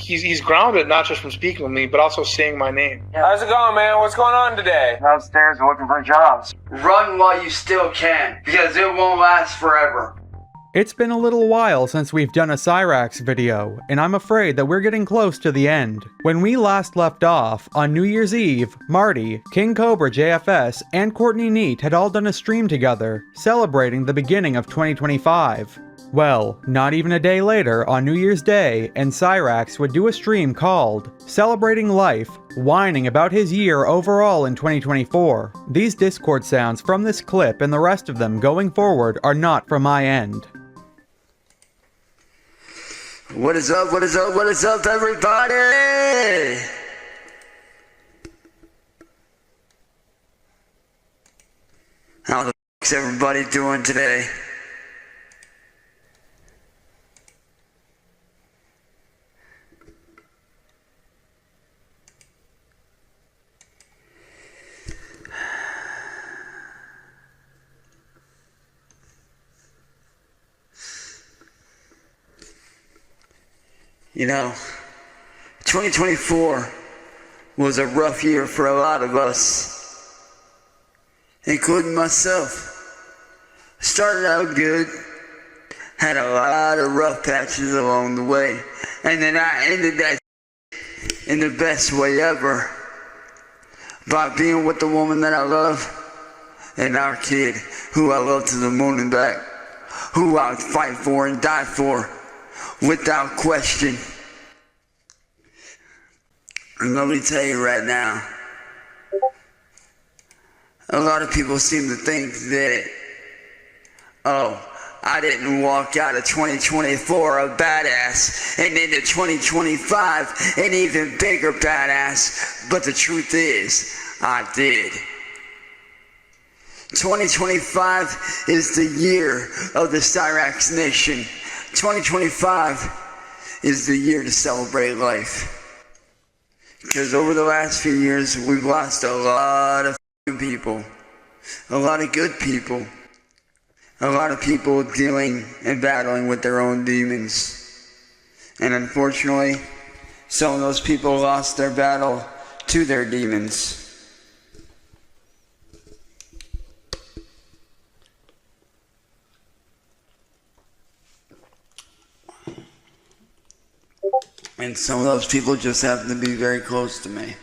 he's grounded not just from speaking with me, but also saying my name. How's it going, man? What's going on today? Downstairs looking for jobs. Run while you still can, because it won't last forever. It's been a little while since we've done a Cyraxx video, and I'm afraid that we're getting close to the end. When we last left off, on New Year's Eve, Marty, King Cobra JFS, and Courtney Neat had all done a stream together, celebrating the beginning of 2025. Well, not even a day later, on New Year's Day, and Cyraxx would do a stream called Celebrating Life, whining about his year overall in 2024. These Discord sounds from this clip and the rest of them going forward are not from my end. What is up, what is up, what is up, everybody? How the f***'s everybody doing today? You know, 2024 was a rough year for a lot of us, including myself. Started out good, had a lot of rough patches along the way, and then I ended that in the best way ever by being with the woman that I love and our kid, who I love to the moon and back, who I'd fight for and die for. Without question. And let me tell you right now, a lot of people seem to think that, oh, I didn't walk out of 2024 a badass and into 2025 an even bigger badass, but the truth is, I did. 2025 is the year of the Cyraxx Nation. 2025 is the year to celebrate life. Because over the last few years, we've lost a lot of people. A lot of good people. A lot of people dealing and battling with their own demons. And unfortunately, some of those people lost their battle to their demons. And some of those people just happen to be very close to me.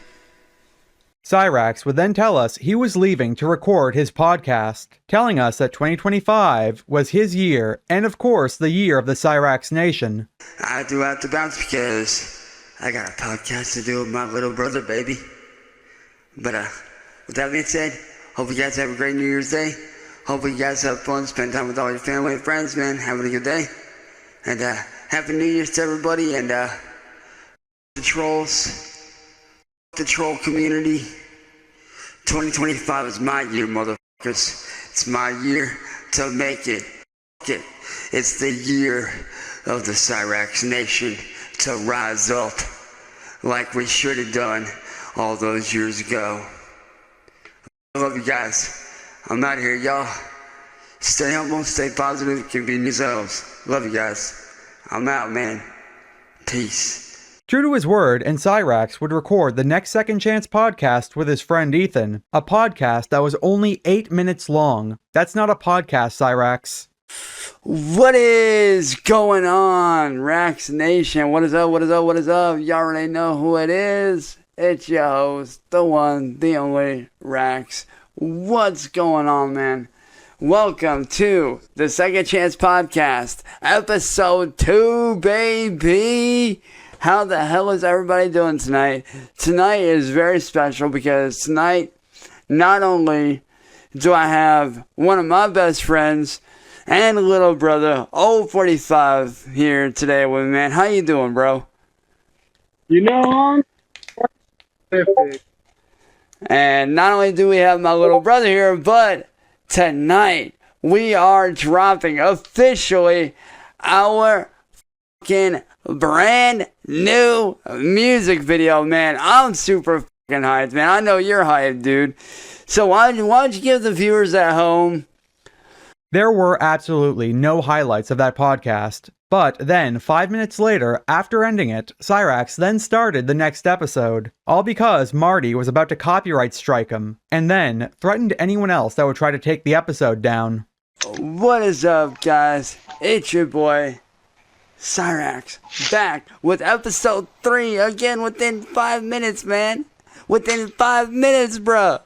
Cyraxx would then tell us he was leaving to record his podcast, telling us that 2025 was his year, and of course the year of the Cyraxx Nation. I do have to bounce because I got a podcast to do with my little brother, baby. But with that being said, hope you guys have a great New Year's Day. Hope you guys have fun, spend time with all your family and friends, man. Having a good day. And Happy New Year's to everybody, and the trolls, the troll community. 2025 is my year, motherfuckers. It's my year to make it. It's the year of the Cyraxx Nation to rise up like we should have done all those years ago. I love you guys. I'm out here, y'all. Stay humble, stay positive, keep being yourselves. Love you guys. I'm out, man. Peace. True to his word, and Cyraxx would record the next Second Chance podcast with his friend Ethan, a podcast that was only 8 minutes long. That's not a podcast, Cyraxx. What is going on, Rax Nation? What is up, what is up, what is up? Y'all already know who it is. It's your host, the one, the only, Rax. What's going on, man? Welcome to the Second Chance Podcast, episode 2, baby. How the hell is everybody doing tonight? Tonight is very special because tonight, not only do I have one of my best friends and little brother, old 45, here today with me, man. How you doing, bro? You know, I'm perfect. And not only do we have my little brother here, but tonight we are dropping officially our fucking brand new music video, man. I'm super fucking hyped, man. I know you're hyped, dude. So why don't you give the viewers at home? There were absolutely no highlights of that podcast, But then, 5 minutes later, after ending it, Cyraxx then started the next episode. All because Marty was about to copyright strike him, and then threatened anyone else that would try to take the episode down. What is up, guys? It's your boy, Cyraxx, back with episode 3 again within 5 minutes, man. Within 5 minutes, bruh.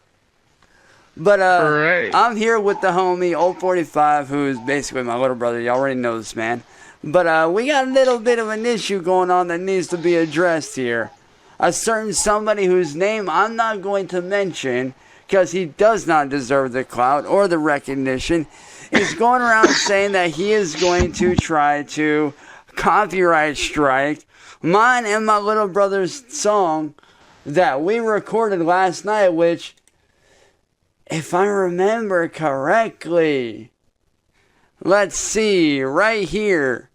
But, Right. I'm here with the homie, Old 45, who is basically my little brother. You already know this, man. But, we got a little bit of an issue going on that needs to be addressed here. A certain somebody whose name I'm not going to mention, because he does not deserve the clout or the recognition, is going around saying that he is going to try to copyright strike mine and my little brother's song that we recorded last night, which, if I remember correctly, let's see, right here,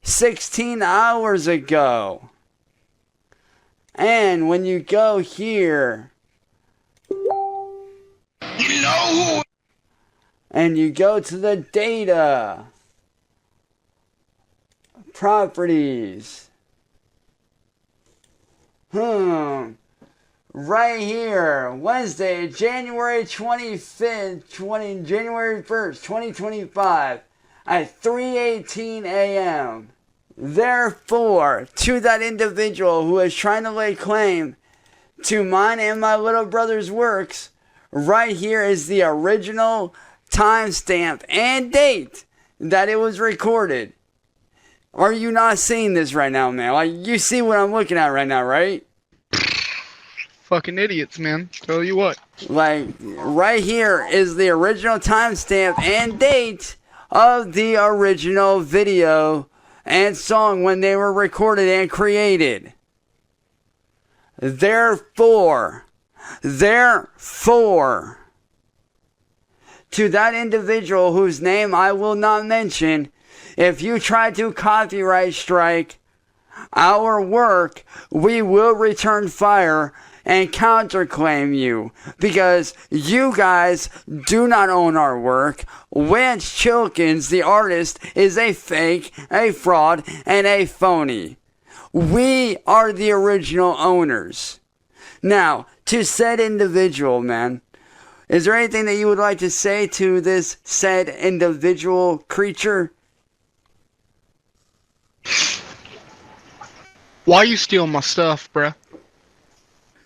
16 hours ago. And when you go here, and you go to the data, properties, right here, Wednesday, January 25th, January 1st, 2025, at 3:18 a.m. Therefore, to that individual who is trying to lay claim to mine and my little brother's works, right here is the original timestamp and date that it was recorded. Are you not seeing this right now, man? Like, you see what I'm looking at right now, right? Fucking idiots, man. Tell you what. Like, right here is the original timestamp and date of the original video and song when they were recorded and created. Therefore, to that individual whose name I will not mention, if you try to copyright strike our work, we will return fire and counterclaim you, because you guys do not own our work. Wance Chilkins, the artist, is a fake, a fraud, and a phony. We are the original owners. Now, to said individual, man, is there anything that you would like to say to this said individual creature? Why you steal my stuff, bruh?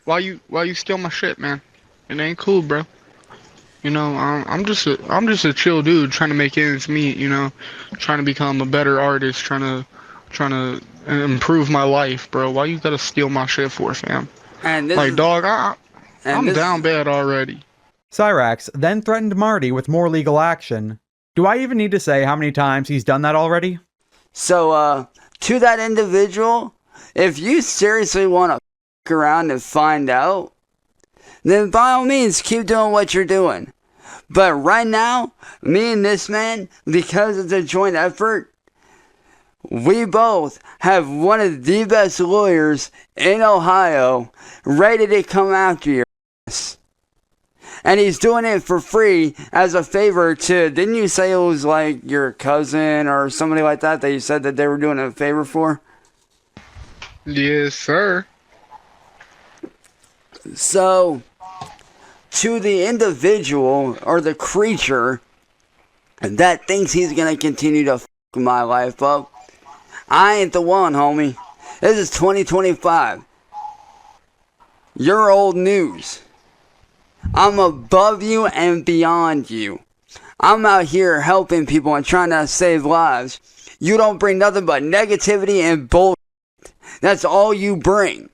Why you steal my shit, man? It ain't cool, bro. You know, I'm just a chill dude trying to make ends meet. You know, trying to become a better artist, trying to improve my life, bro. Why you gotta steal my shit for, fam? And this Like, is, dog, I'm this- down bad already. Cyraxx then threatened Marty with more legal action. Do I even need to say how many times he's done that already? So, to that individual, if you seriously want to f*** around and find out, then by all means, keep doing what you're doing. But right now, me and this man, because it's a joint effort, we both have one of the best lawyers in Ohio ready to come after your ass. And he's doing it for free as a favor to, didn't you say it was like your cousin or somebody like that you said that they were doing a favor for? Yes, sir. So, to the individual or the creature that thinks he's going to continue to f*** my life up, I ain't the one, homie. This is 2025. You're old news. I'm above you and beyond you. I'm out here helping people and trying to save lives. You don't bring nothing but negativity and bullshit. That's all you bring.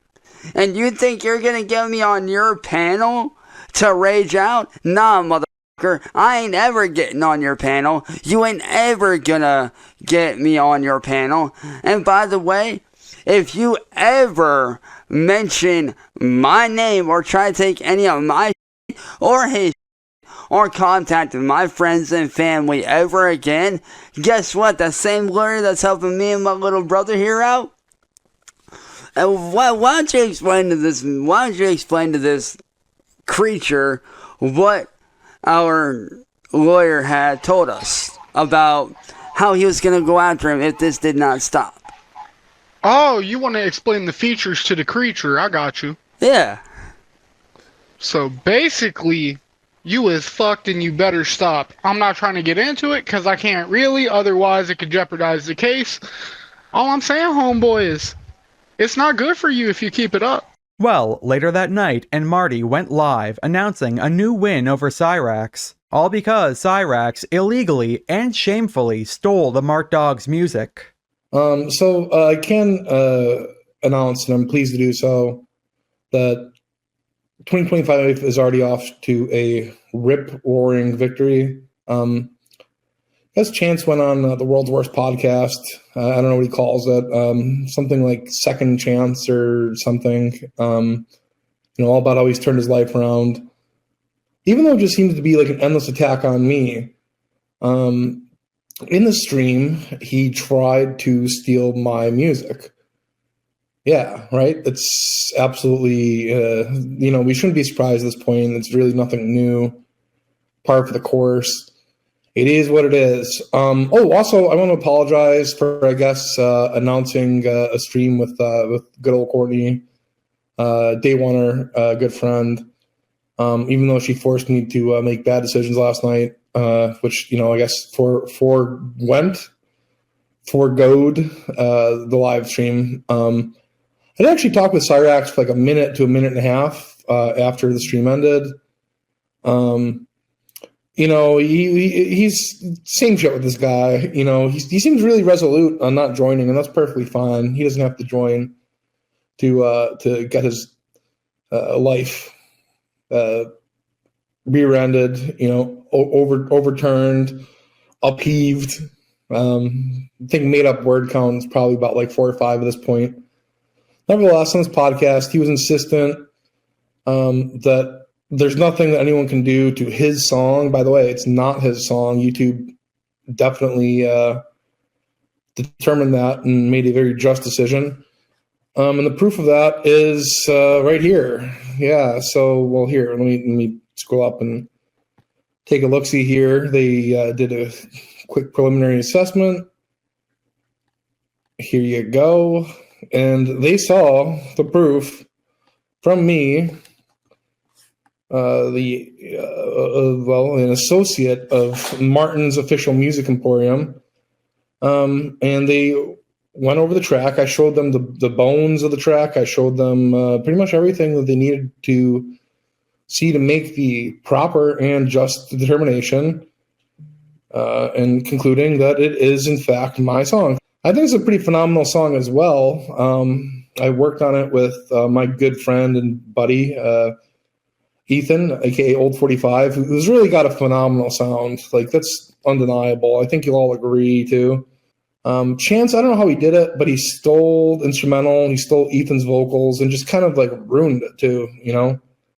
And you think you're gonna get me on your panel to rage out? Nah, motherfucker. I ain't ever getting on your panel. You ain't ever gonna get me on your panel. And by the way, if you ever mention my name or try to take any of my shit or his shit or contact my friends and family ever again, guess what? The same lawyer that's helping me and my little brother here out, and why don't you explain to this? Why don't you explain to this creature what our lawyer had told us about how he was going to go after him if this did not stop. Oh, you want to explain the features to the creature? I got you. Yeah. So basically, you is fucked and you better stop. I'm not trying to get into it because I can't really, otherwise it could jeopardize the case. All I'm saying, homeboy, is it's not good for you if you keep it up. Well, later that night, and Marty went live announcing a new win over Cyraxx. All because Cyraxx illegally and shamefully stole the Mark Dog's music. So I can announce, and I'm pleased to do so, that 2025 is already off to a rip-roaring victory. As Chance went on the world's worst podcast, I don't know what he calls it, something like Second Chance or something, all about how he's turned his life around. Even though it just seems to be like an endless attack on me, in the stream, he tried to steal my music. Yeah, right? It's absolutely, we shouldn't be surprised at this point. It's really nothing new, par for the course. It is what it is. Also, I want to apologize for, I guess, announcing a stream with good old Courtney, day oneer, good friend. Even though she forced me to make bad decisions last night, which, I guess foregoed the live stream. I actually talked with Cyraxx for like a minute to a minute and a half after the stream ended. He's same shit with this guy. He seems really resolute on not joining, and that's perfectly fine. He doesn't have to join to get his life rear-ended, overturned, upheaved. I think made-up word count is probably about like 4 or 5 at this point. Nevertheless, on this podcast, he was insistent that there's nothing that anyone can do to his song. By the way, it's not his song. YouTube definitely determined that and made a very just decision. And the proof of that is right here. Yeah, so, here, let me scroll up and take a look-see here. They did a quick preliminary assessment. Here you go. And they saw the proof from me, an associate of Martin's official music emporium. And they went over the track. I showed them the bones of the track. I showed them pretty much everything that they needed to see to make the proper and just determination, and concluding that it is, in fact, my song. I think it's a pretty phenomenal song as well. I worked on it with my good friend and buddy, Ethan, aka Old 45, who's really got a phenomenal sound. Like, that's undeniable. I think you'll all agree, too. Chance, I don't know how he did it, but he stole instrumental, he stole Ethan's vocals, and just kind of like ruined it, too,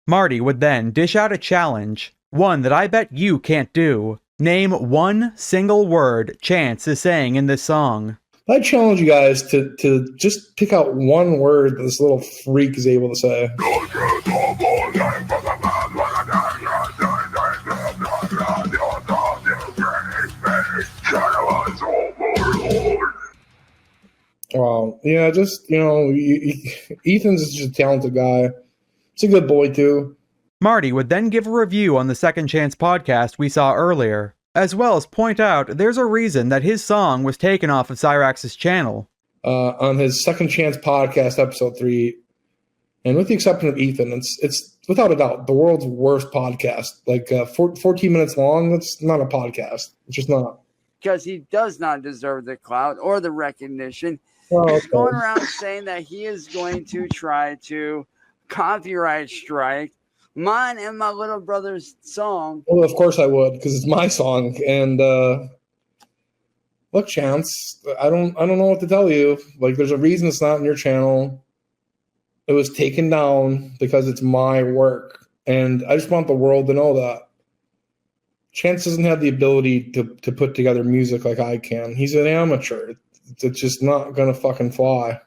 Marty would then dish out a challenge, one that I bet you can't do. Name one single word Chance is saying in this song. I challenge you guys to just pick out one word that this little freak is able to say. Yeah, just, Ethan's just a talented guy. He's a good boy, too. Marty would then give a review on the Second Chance podcast we saw earlier, as well as point out there's a reason that his song was taken off of Cyraxx's channel. On his Second Chance podcast, episode 3, and with the exception of Ethan, it's without a doubt the world's worst podcast. Like 14 minutes long, that's not a podcast. It's just not. Because he does not deserve the clout or the recognition. Oh, He's going around saying that he is going to try to copyright strike mine and my little brother's song. Well, of course I would, because it's my song. And look, Chance, I don't know what to tell you. Like, there's a reason it's not in your channel. It was taken down because it's my work, and I just want the world to know that. Chance doesn't have the ability to put together music like I can. He's an amateur. It's just not gonna fucking fly.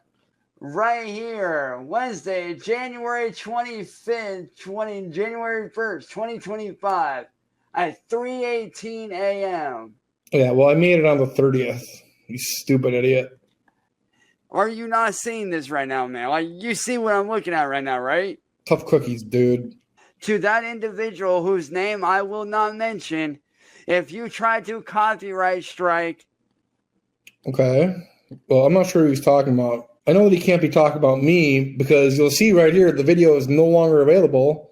Right here, Wednesday, January 25th, January 1st, 2025, at 3:18 a.m. Yeah, well, I made it on the 30th. You stupid idiot. Are you not seeing this right now, man? Like, you see what I'm looking at right now, right? Tough cookies, dude. To that individual whose name I will not mention, if you try to copyright strike... Okay. Well, I'm not sure who he's talking about. I know that he can't be talking about me because you'll see right here the video is no longer available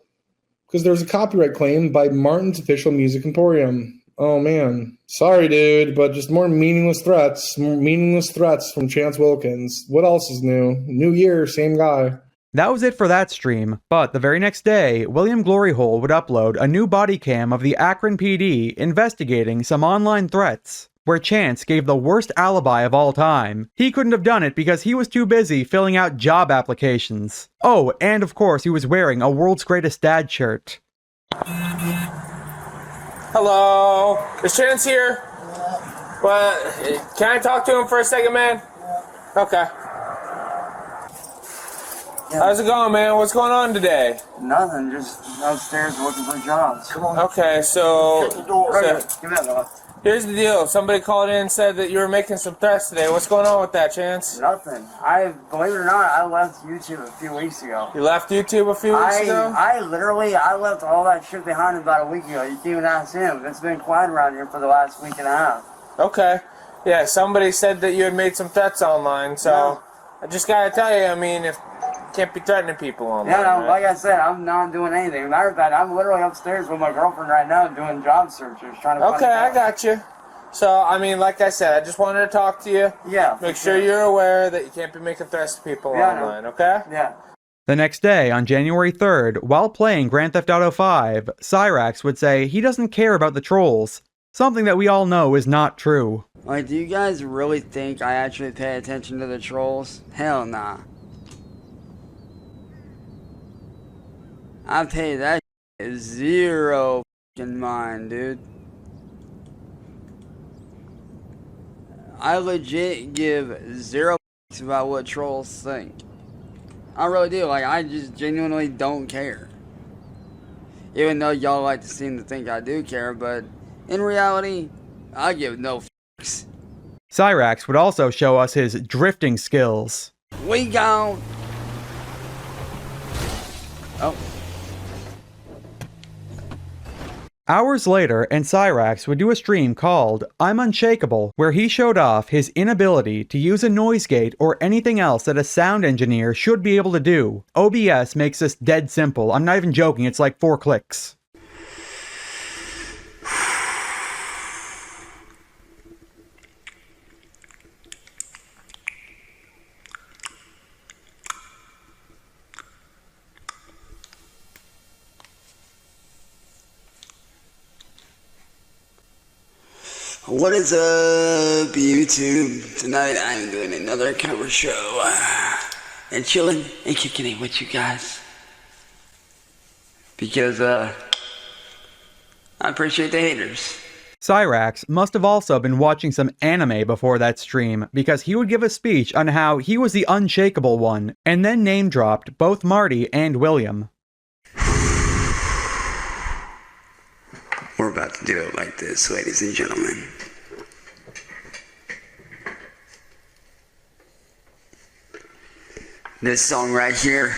because there's a copyright claim by Martin's Official Music Emporium. Oh, man. Sorry, dude, but just more meaningless threats. More meaningless threats from Chance Wilkins. What else is new? New year, same guy. That was it for that stream, but the very next day, William Gloryhole would upload a new body cam of the Akron PD investigating some online threats, where Chance gave the worst alibi of all time. He couldn't have done it because he was too busy filling out job applications. Oh, and of course he was wearing a World's Greatest Dad shirt. Hello? Is Chance here? What? Can I talk to him for a second, man? Okay. How's it going, man? What's going on today? Nothing, just upstairs looking for jobs. Come on. Okay, so... Give that up. Here's the deal. Somebody called in and said that you were making some threats today. What's going on with that, Chance? Nothing. Believe it or not, I left YouTube a few weeks ago. You left YouTube a few weeks ago? I left all that shit behind about a week ago. You can even ask him. It's been quiet around here for the last week and a half. Okay. Yeah, somebody said that you had made some threats online, so... No. I just gotta tell you, I mean, if you can't be threatening people online. Yeah, no, right? like I said, I'm not doing anything. Matter of fact, I'm literally upstairs with my girlfriend right now doing job searches, trying to find Okay, I jobs. got you. So, I mean, like I said, I just wanted to talk to you. Yeah. Make sure you're aware that you can't be making threats to people online, okay? Yeah. The next day, on January 3rd, while playing Grand Theft Auto 5, Cyraxx would say he doesn't care about the trolls, something that we all know is not true. Like, do you guys really think I actually pay attention to the trolls? Hell nah. I pay that zero fucking mind, dude. I legit give zero fucks about what trolls think. I really do. Like, I just genuinely don't care. Even though y'all like to seem to think I do care, but in reality, I give no fucks. Cyraxx would also show us his drifting skills. We gone. Oh. Hours later, and Cyraxx would do a stream called I'm Unshakable, where he showed off his inability to use a noise gate or anything else that a sound engineer should be able to do. OBS makes this dead simple. I'm not even joking, it's like 4 clicks. What is up, YouTube? Tonight I'm doing another cover show and chilling and kicking it with you guys because I appreciate the haters. Cyraxx must have also been watching some anime before that stream, because he would give a speech on how he was the unshakable one, and then name-dropped both Marty and William. We're about to do it like this, ladies and gentlemen. This song right here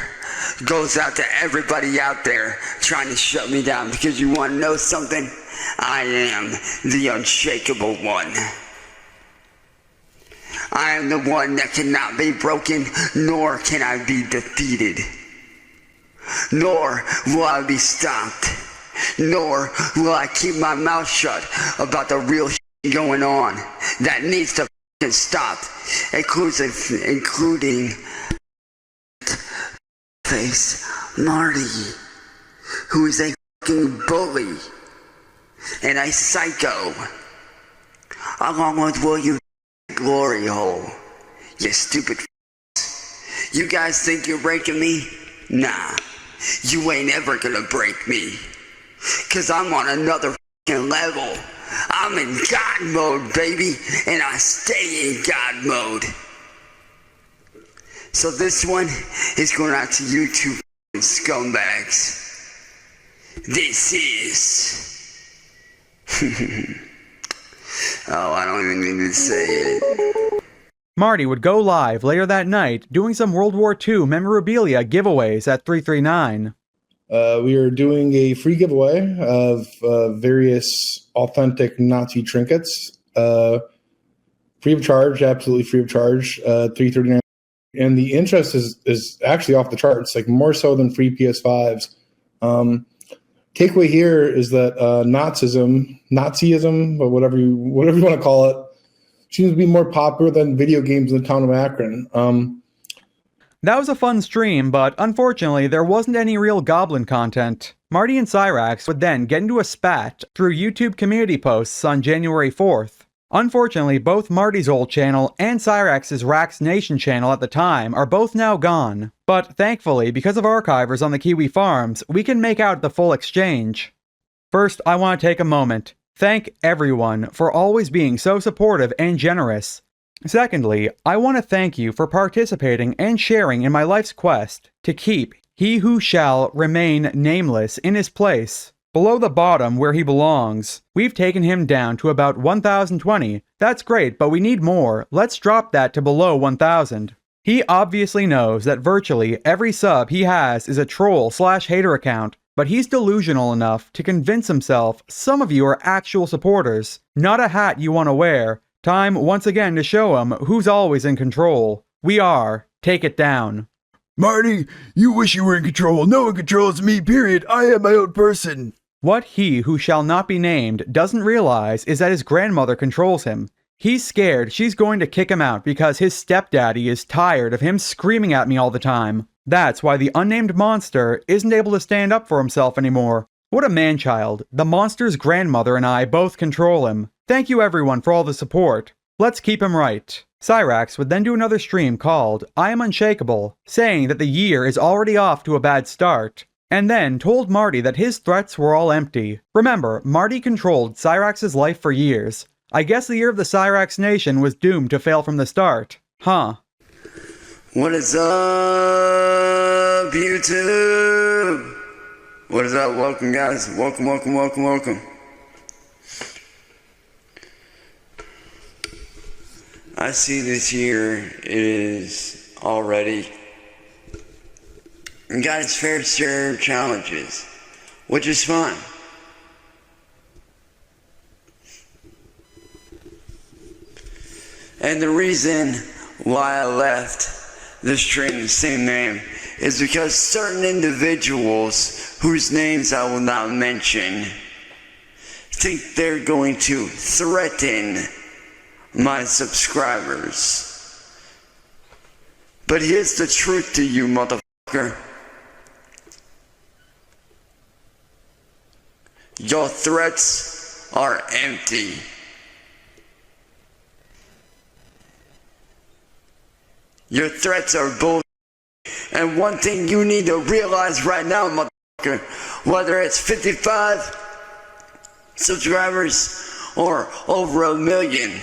goes out to everybody out there trying to shut me down, because you want to know something? I am the unshakable one. I am the one that cannot be broken, nor can I be defeated. Nor will I be stopped. Nor will I keep my mouth shut about the real shit going on that needs to f***ing stop, including face Marty, who is a f***ing bully and a psycho, along with William Glory Hole. You stupid f***s. You guys think you're breaking me? Nah, you ain't ever gonna break me. Cause I'm on another f***ing level. I'm in God mode, baby, and I stay in God mode. So this one is going out to you two f***ing scumbags. This is Oh, I don't even need to say it. Marty would go live later that night doing some World War II memorabilia giveaways at 339. We are doing a free giveaway of various authentic Nazi trinkets. Free of charge, absolutely free of charge, 339. And the interest is actually off the charts, like more so than free PS5s. Takeaway here is that Nazism, or whatever you want to call it, seems to be more popular than video games in the town of Akron. That was a fun stream, but unfortunately there wasn't any real goblin content. Marty and Cyraxx would then get into a spat through YouTube community posts on January 4th. Unfortunately, both Marty's old channel and Cyraxx's Rax Nation channel at the time are both now gone. But thankfully, because of archivers on the Kiwi farms, we can make out the full exchange. First, I want to take a moment. Thank everyone for always being so supportive and generous. Secondly, I want to thank you for participating and sharing in my life's quest to keep he who shall remain nameless in his place. Below the bottom where he belongs. We've taken him down to about 1,020. That's great, but we need more. Let's drop that to below 1,000. He obviously knows that virtually every sub he has is a troll/hater account, but he's delusional enough to convince himself some of you are actual supporters, not a hat you want to wear. Time once again to show him who's always in control. We are. Take it down. Marty, you wish you were in control. No one controls me, period. I am my own person. What he who shall not be named doesn't realize is that his grandmother controls him. He's scared she's going to kick him out because his stepdaddy is tired of him screaming at me all the time. That's why the unnamed monster isn't able to stand up for himself anymore. What a man-child. The monster's grandmother and I both control him. Thank you everyone for all the support. Let's keep him right. Cyraxx would then do another stream called I Am Unshakable, saying that the year is already off to a bad start, and then told Marty that his threats were all empty. Remember, Marty controlled Cyraxx's life for years. I guess the year of the Cyraxx Nation was doomed to fail from the start. Huh. What is up, YouTube? What is up? Welcome, guys. Welcome, welcome, welcome, welcome. I see this year is already got its fair share of challenges, which is fun. And the reason why I left the stream the same name is because certain individuals whose names I will not mention think they're going to threaten my subscribers. But here's the truth to you, motherfucker. Your threats are empty. Your threats are bullshit. And one thing you need to realize right now, motherfucker, whether it's 55 subscribers or over 1 million,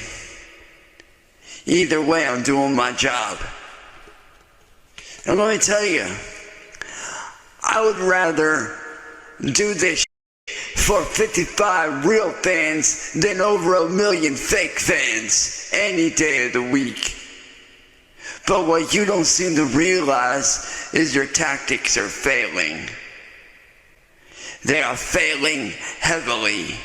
either way, I'm doing my job. And let me tell you, I would rather do this for 55 real fans than over 1 million fake fans any day of the week. But what you don't seem to realize is your tactics are failing. They are failing heavily.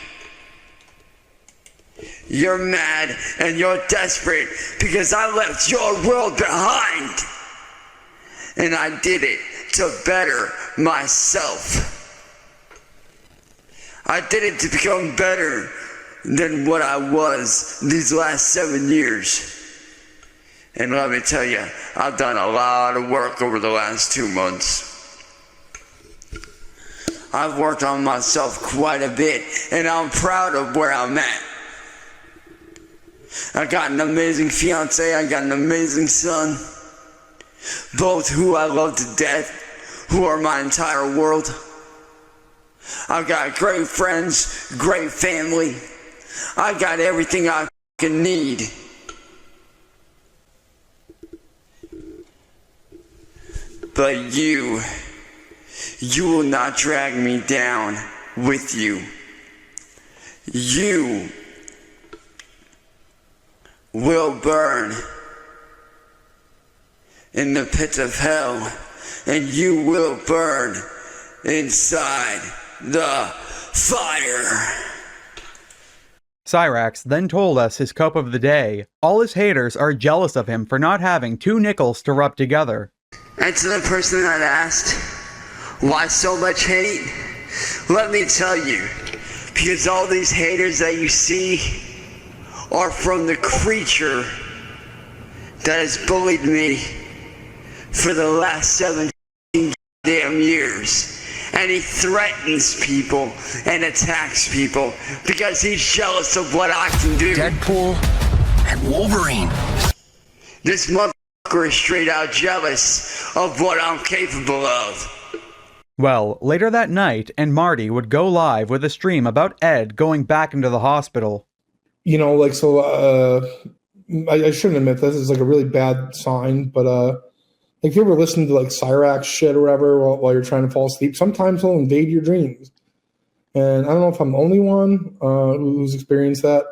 You're mad and you're desperate because I left your world behind. And I did it to better myself. I did it to become better than what I was these last 7 years. And let me tell you, I've done a lot of work over the last 2 months. I've worked on myself quite a bit, and I'm proud of where I'm at. I got an amazing fiance, I got an amazing son, both who I love to death, who are my entire world. I've got great friends, great family. I got everything I can need. But you will not drag me down with you. You will burn in the pits of hell, and you will burn inside the fire. Cyraxx then told us his cope of the day. All his haters are jealous of him for not having 2 nickels to rub together. And to the person that asked, why so much hate? Let me tell you, because all these haters that you see are from the creature that has bullied me for the last 17 damn years. And he threatens people and attacks people because he's jealous of what I can do. Deadpool and Wolverine. This motherfucker is straight out jealous of what I'm capable of. Well, later that night, and Marty would go live with a stream about Ed going back into the hospital. You know, like, so, I shouldn't admit this is like a really bad sign, but, like, if you ever listen to, like, Cyraxx shit or whatever while you're trying to fall asleep, sometimes he'll invade your dreams. And I don't know if I'm the only one who's experienced that.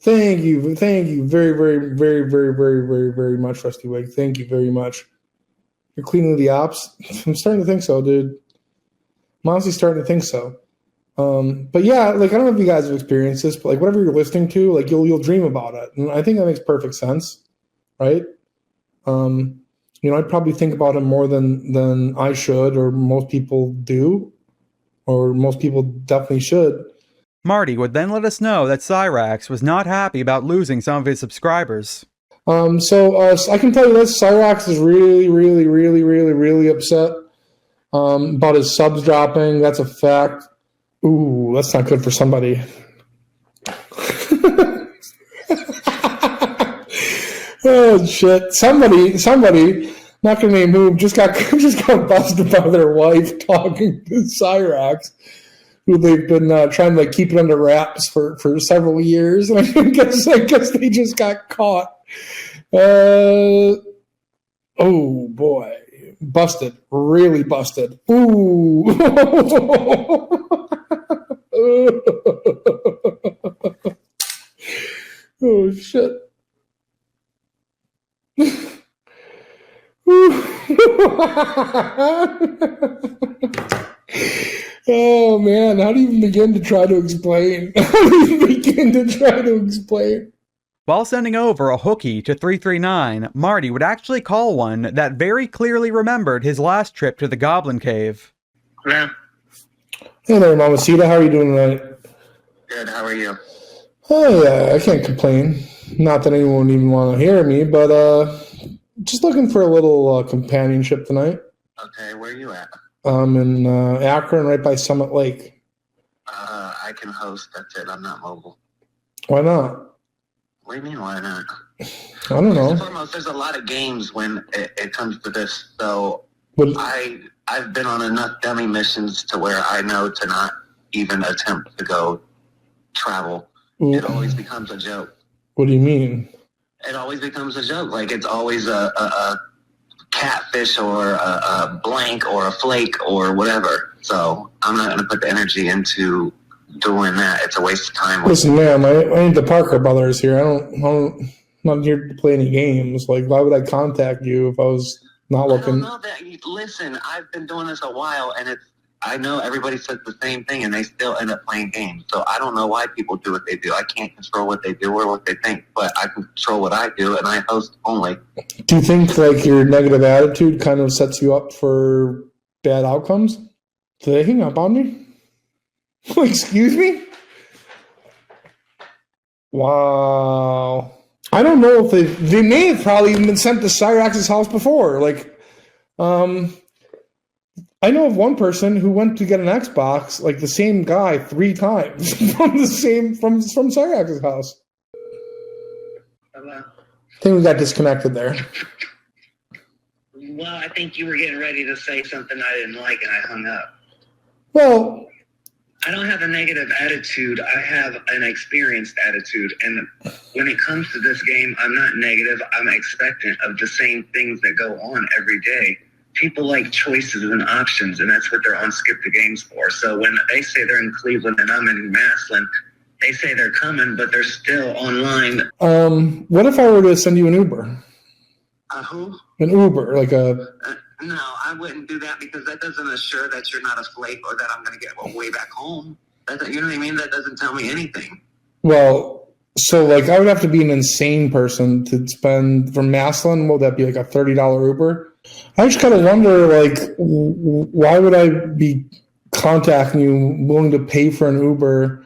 Thank you very, very, very, very, very, very, very much, Rusty Wig. Thank you very much. You're cleaning the ops? I'm starting to think so, dude. I'm honestly starting to think so. But yeah, like, I don't know if you guys have experienced this, but, like, whatever you're listening to, like, you'll dream about it. And I think that makes perfect sense, right? You know, I'd probably think about him more than I should, or most people do, or most people definitely should. Marty would then let us know that Cyraxx was not happy about losing some of his subscribers. So I can tell you this, Cyraxx is really, really, really, really, really upset about his subs dropping. That's a fact. Ooh, that's not good for somebody. Oh shit! Somebody, not gonna name who, just got busted by their wife talking to Cyraxx, who they've been trying to, like, keep it under wraps for several years. And I guess they just got caught. Oh boy, busted, really busted. Ooh. Oh shit. Oh man, how do you even begin to try to explain? While sending over a hooky to 339, Marty would actually call one that very clearly remembered his last trip to the Goblin Cave. Yeah. Hey there, Mamacita. How are you doing tonight? Good. How are you? Oh yeah, I can't complain. Not that anyone would even want to hear me, but just looking for a little companionship tonight. Okay, where are you at? I'm in Akron, right by Summit Lake. I can host. That's it. I'm not mobile. Why not? What do you mean, why not? I don't know. First and foremost, there's a lot of games when it comes to this. So But I've been on enough dummy missions to where I know to not even attempt to go travel. It always becomes a joke. What do you mean? It always becomes a joke. Like, it's always a catfish or a blank or a flake or whatever. So I'm not going to put the energy into doing that. It's a waste of time. Listen, ma'am, I need the Parker brothers here. I'm not here to play any games. Like, why would I contact you if I was not looking? I don't know that. Listen, I've been doing this a while, and I know everybody says the same thing, and they still end up playing games. So I don't know why people do what they do. I can't control what they do or what they think, but I can control what I do, and I host only. Do you think, like, your negative attitude kind of sets you up for bad outcomes? Did they hang up on me? Excuse me? Wow. I don't know if they may have probably even been sent to Cyraxx's house before. Like, I know of one person who went to get an Xbox, like the same guy 3 times from Cyraxx's house. Hello? I think we got disconnected there. Well, I think you were getting ready to say something I didn't like, and I hung up. Well, I don't have a negative attitude. I have an experienced attitude. And when it comes to this game, I'm not negative. I'm expectant of the same things that go on every day. People like choices and options, and that's what they're on Skip the Games for. So when they say they're in Cleveland and I'm in Massillon, They say they're coming, but they're still online. What if I were to send you an Uber? Who? An Uber, like a... No, I wouldn't do that because that doesn't assure that you're not a flake or that I'm going to get way back home. You know what I mean? That doesn't tell me anything. Well, so like I would have to be an insane person to spend from Maslin. Will that be like a $30 Uber? I just kind of wonder, like, why would I be contacting you, willing to pay for an Uber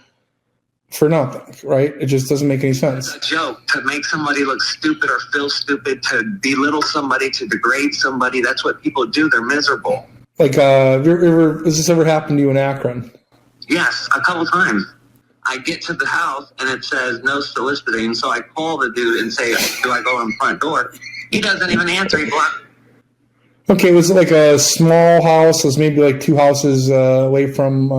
for nothing, right? It just doesn't make any sense. It's a joke to make somebody look stupid or feel stupid, to belittle somebody, to degrade somebody. That's what people do. They're miserable. Like, has this ever happened to you in Akron? Yes, a couple times. I get to the house and it says no soliciting, so I call the dude and say, do I go in front door? He doesn't even answer. He blocked. Okay, was it like a small house? It was maybe like 2 houses away from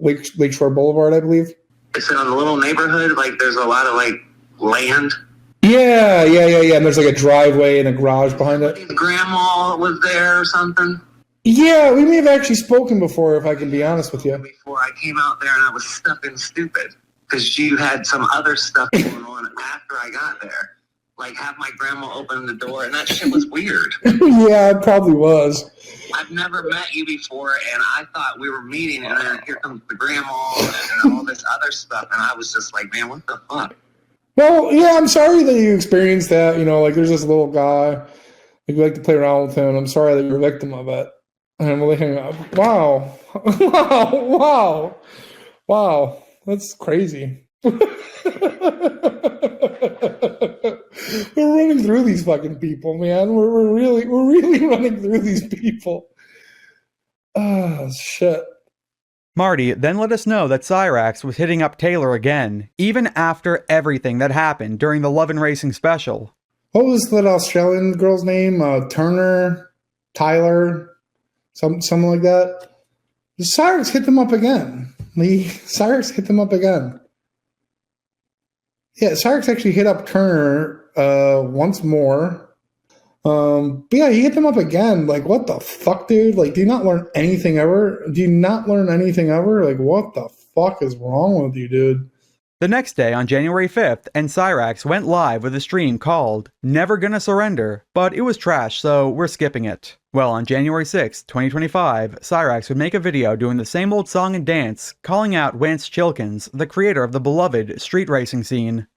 Lakeshore Boulevard, I believe? It's in a little neighborhood, like there's a lot of like land. Yeah. And there's like a driveway and a garage behind it. His grandma was there or something. Yeah, we may have actually spoken before, if I can be honest with you. Before I came out there and I was stuffing stupid because you had some other stuff going on after I got there. Like have my grandma open the door, and that shit was weird. Yeah, it probably was. I've never met you before, and I thought we were meeting, and then here comes the grandma and all this other stuff, and I was just like, man, what the fuck? Well, yeah, I'm sorry that you experienced that. You know, like there's this little guy, like we like to play around with him, and I'm sorry that you're a victim of it. And I'm really hanging out. Wow. Wow. That's crazy. We're running through these fucking people, man. We're really running through these people. Oh, shit. Marty then let us know that Cyraxx was hitting up Taylor again, even after everything that happened during the Love and Racing special. What was that Australian girl's name? Turner? Tyler? Something like that? Cyraxx hit them up again. Cyraxx hit them up again. Yeah, Cyraxx actually hit up Turner once more. But yeah, he hit them up again. Like, what the fuck, dude? Like, do you not learn anything ever? Like, what the fuck is wrong with you, dude? The next day, on January 5th, and Cyraxx went live with a stream called Never Gonna Surrender, but it was trash, so we're skipping it. Well, on January 6th, 2025, Cyraxx would make a video doing the same old song and dance, calling out Wance Chilkins, the creator of the beloved street racing scene.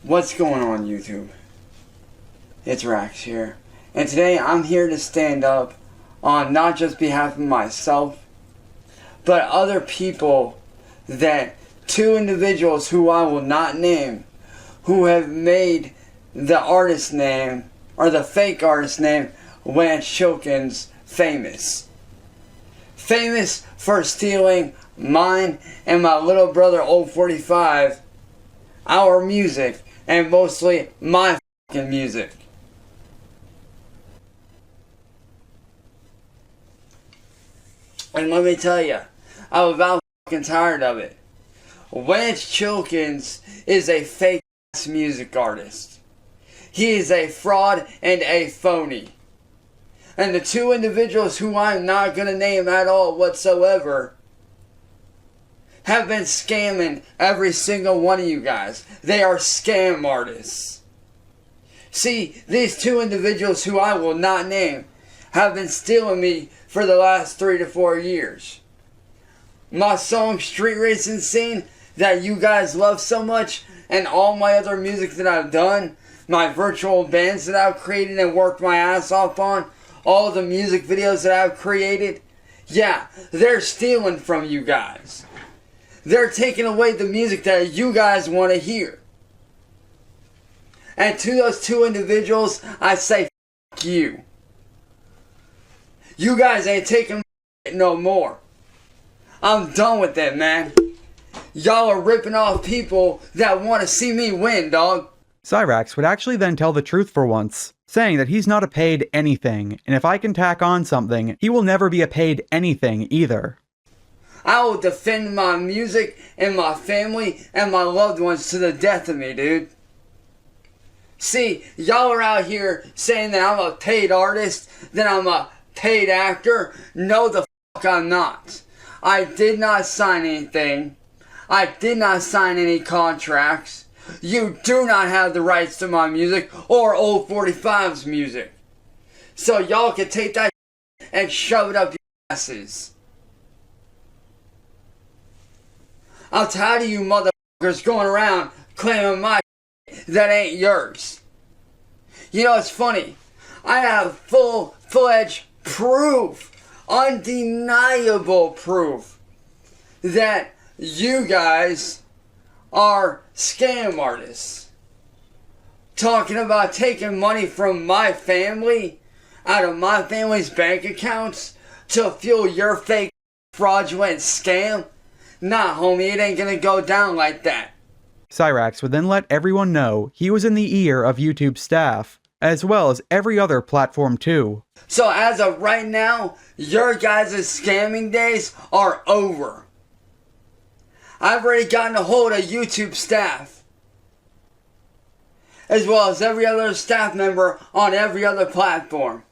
What's going on, YouTube? It's Rax here, and today I'm here to stand up on not just behalf of myself, but other people, that 2 individuals who I will not name, who have made the artist name, or the fake artist name, Wance Chilkins, famous. Famous for stealing mine and my little brother, Old 45, our music, and mostly my fucking music. And let me tell you, I'm about fucking tired of it. Wance Chilkins is a fake ass music artist. He is a fraud and a phony. And the 2 individuals who I'm not gonna name at all whatsoever have been scamming every single one of you guys. They are scam artists. See, these 2 individuals who I will not name have been stealing me for the last 3 to 4 years. My song Street Racing Scene that you guys love so much, and all my other music that I've done, my virtual bands that I've created and worked my ass off on, all the music videos that I've created, yeah, they're stealing from you guys. They're taking away the music that you guys want to hear. And to those 2 individuals, I say, fuck you. You guys ain't taking my no more. I'm done with that, man. Y'all are ripping off people that want to see me win, dog. Cyraxx would actually then tell the truth for once, saying that he's not a paid anything, and if I can tack on something, he will never be a paid anything either. I will defend my music and my family and my loved ones to the death of me, dude. See, y'all are out here saying that I'm a paid artist, that I'm a paid actor. No, the fuck I'm not. I did not sign anything. I did not sign any contracts. You do not have the rights to my music or Old 45's music. So y'all can take that and shove it up your asses. I'm tired of you motherfuckers going around claiming my that ain't yours. You know, it's funny. I have full-fledged proof, undeniable proof, that you guys are scam artists. Talking about taking money from my family, out of my family's bank accounts, to fuel your fake fraudulent scam. Nah, homie, it ain't gonna go down like that. Cyraxx would then let everyone know he was in the ear of YouTube staff, as well as every other platform too. So as of right now, your guys' scamming days are over. I've already gotten a hold of YouTube staff, as well as every other staff member on every other platform,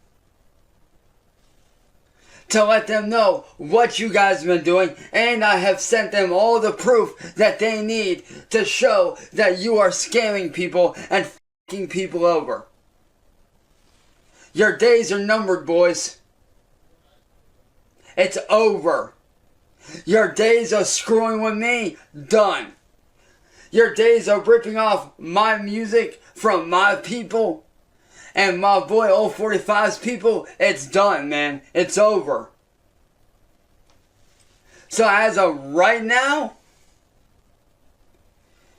to let them know what you guys have been doing, and I have sent them all the proof that they need to show that you are scamming people and f***ing people over. Your days are numbered, boys. It's over. Your days of screwing with me, done. Your days of ripping off my music from my people and my boy Old 45's people, it's done, man. It's over. So as of right now,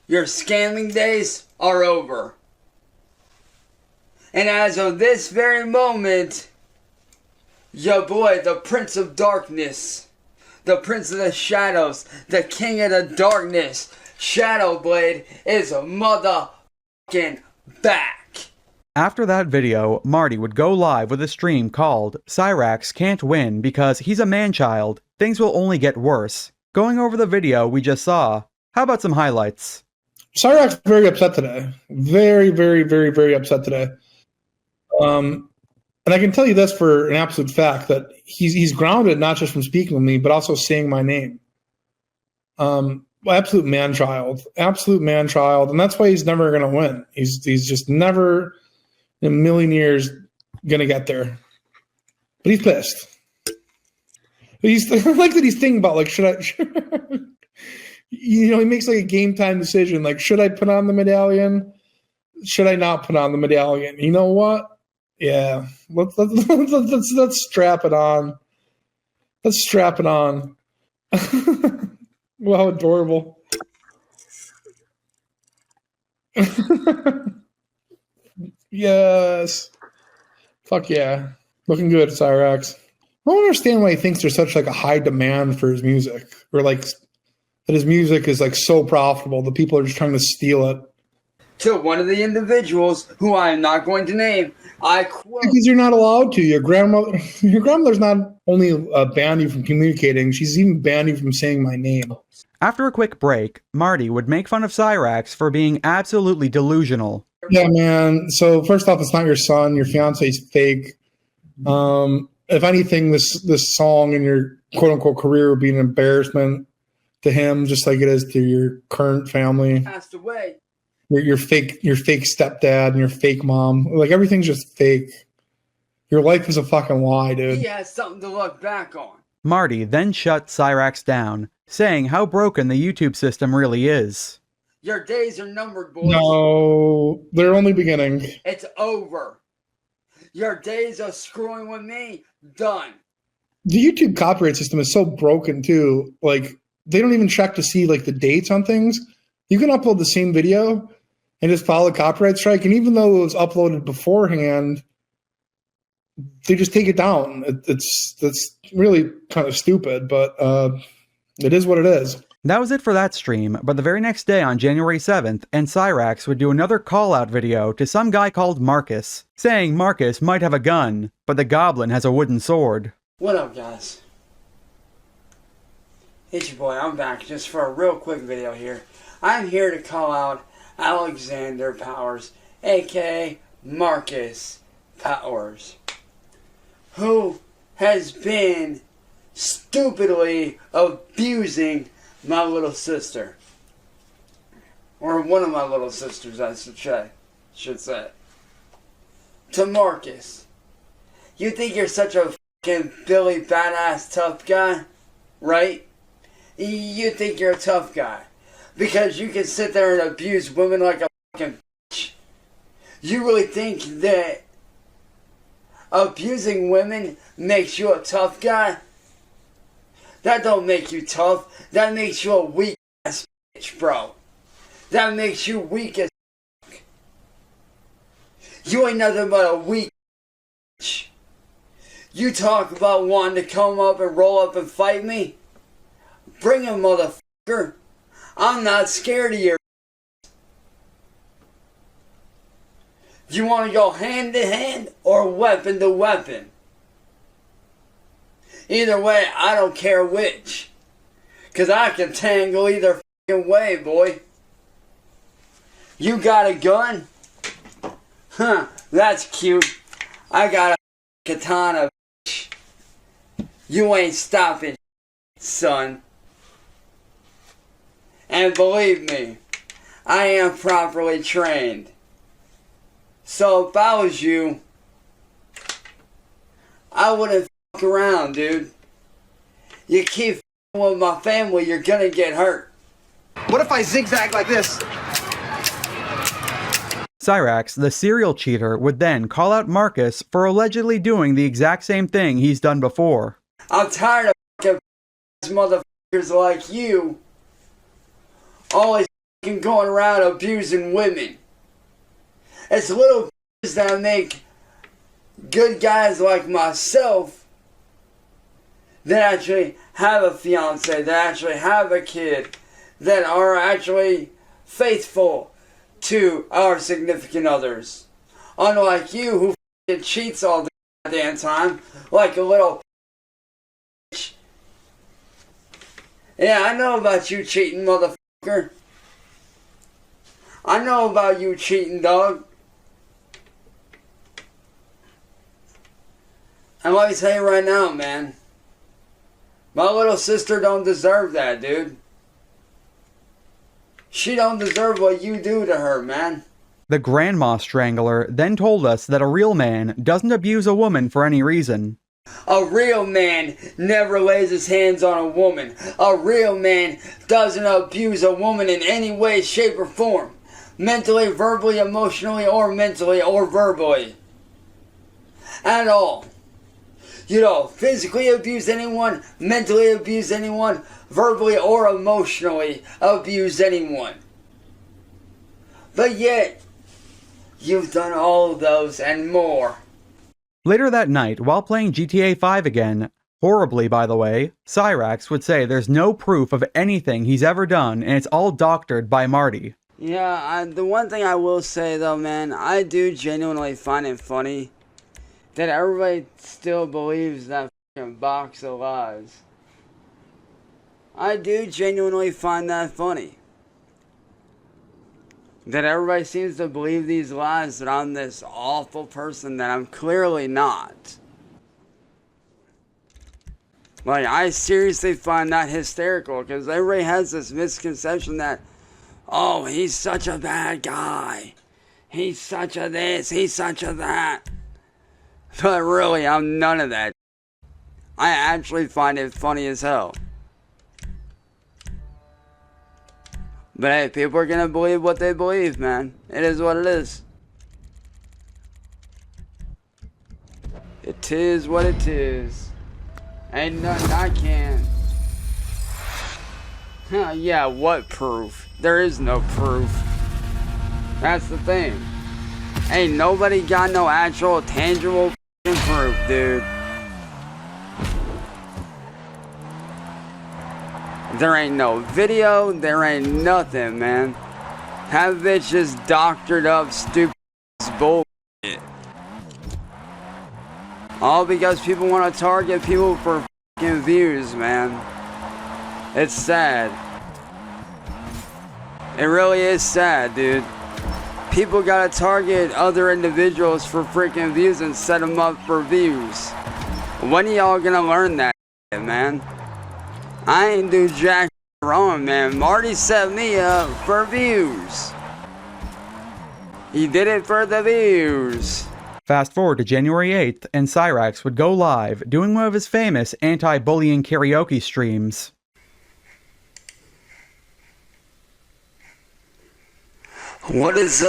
your scamming days are over. And as of this very moment, your boy, the Prince of Darkness, the Prince of the Shadows, the King of the Darkness, Shadowblade, is motherfucking back. After that video, Marty would go live with a stream called Cyraxx Can't Win Because He's a Man-Child. Things will only get worse. Going over the video we just saw, how about some highlights? Cyraxx is very upset today. Very, very, very, very upset today. And I can tell you this for an absolute fact, that he's grounded not just from speaking with me, but also saying my name. Absolute man-child. Absolute man-child. And that's why he's never going to win. He's just never in a million years going to get there. But he's pissed. He's I like that he's thinking about, like, should I... he makes like a game time decision. Like, should I put on the medallion? Should I not put on the medallion? You know what? Yeah, let's strap it on. Let's strap it on. Wow, adorable. Yes. Fuck yeah. Looking good, Cyraxx. I don't understand why he thinks there's such like a high demand for his music, or like that his music is like so profitable that people are just trying to steal it. To one of the individuals who I am not going to name, I quote, because you're not allowed to. Your grandmother's not only banned you from communicating, she's even banned you from saying my name. After a quick break, Marty would make fun of Cyraxx for being absolutely delusional. Yeah, man. So first off, it's not your son. Your fiance's fake. If anything, this song and your quote unquote career would be an embarrassment to him, just like it is to your current family. Passed away. Your fake stepdad and your fake mom. Like, everything's just fake. Your life is a fucking lie, dude. He has something to look back on. Marty then shut Cyraxx down, saying how broken the YouTube system really is. Your days are numbered, boys. No, they're only beginning. It's over. Your days of screwing with me, done. The YouTube copyright system is so broken too. Like, they don't even check to see like the dates on things. You can upload the same video and just file a copyright strike, and even though it was uploaded beforehand, they just take it down. That's really kind of stupid, but it is what it is. That was it for that stream, but the very next day on January 7th, and Cyraxx would do another call-out video to some guy called Marcus, saying Marcus might have a gun, but the goblin has a wooden sword. What up, guys? It's your boy, I'm back just for a real quick video here. I'm here to call out Alexander Powers, aka Marcus Powers, who has been stupidly abusing my little sister. Or one of my little sisters, I should say. To Marcus, you think you're such a fucking Billy badass tough guy, right? You think you're a tough guy because you can sit there and abuse women like a fucking bitch. You really think that abusing women makes you a tough guy? That don't make you tough. That makes you a weak ass bitch, bro. That makes you weak as fuck. You ain't nothing but a weak bitch. You talk about wanting to come up and roll up and fight me? Bring him, motherfucker. I'm not scared of your. You want to go hand to hand or weapon to weapon? Either way, I don't care which. Because I can tangle either fucking way, boy. You got a gun? Huh, that's cute. I got a katana, bitch. You ain't stopping, son. And believe me, I am properly trained. So if I was you, I wouldn't fuck around, dude. You keep fucking with my family, you're gonna get hurt. What if I zigzag like this? Cyraxx, the serial cheater, would then call out Marcus for allegedly doing the exact same thing he's done before. I'm tired of fucking motherfuckers like you always fucking going around abusing women. It's little bitches that make good guys like myself that actually have a fiance, that actually have a kid, that are actually faithful to our significant others. Unlike you who fucking cheats all the goddamn time like a little bitch. Yeah, I know about you cheating, motherfucker. I know about you cheating, dog. And let me tell you right now, man. My little sister don't deserve that, dude. She don't deserve what you do to her, man. The Grandma Strangler then told us that a real man doesn't abuse a woman for any reason. A real man never lays his hands on a woman. A real man doesn't abuse a woman in any way, shape, or form. Mentally, verbally, emotionally, or mentally, or verbally. At all. You don't physically abuse anyone, mentally abuse anyone, verbally or emotionally abuse anyone. But yet, you've done all of those and more. Later that night, while playing GTA 5 again, horribly by the way, Cyraxx would say there's no proof of anything he's ever done and it's all doctored by Marty. Yeah, the one thing I will say though, man, I do genuinely find it funny that everybody still believes that fucking box of lies. I do genuinely find that funny. That everybody seems to believe these lies that I'm this awful person that I'm clearly not. Like, I seriously find that hysterical because everybody has this misconception that, oh, he's such a bad guy. He's such a this, he's such a that. But really, I'm none of that. I actually find it funny as hell. But hey, people are gonna believe what they believe, man. It is what it is. It is what it is. Ain't nothing I can. Huh, yeah, what proof? There is no proof. That's the thing. Ain't nobody got no actual tangible proof, dude. There ain't no video, there ain't nothing, man. That bitch just doctored up stupid bullshit. All because people want to target people for fucking views, man. It's sad. It really is sad, dude. People gotta target other individuals for freaking views and set them up for views. When are y'all gonna learn that shit, man? I ain't do jack wrong, man. Marty set me up for views. He did it for the views. Fast forward to January 8th, and Cyraxx would go live, doing one of his famous anti-bullying karaoke streams. What is up?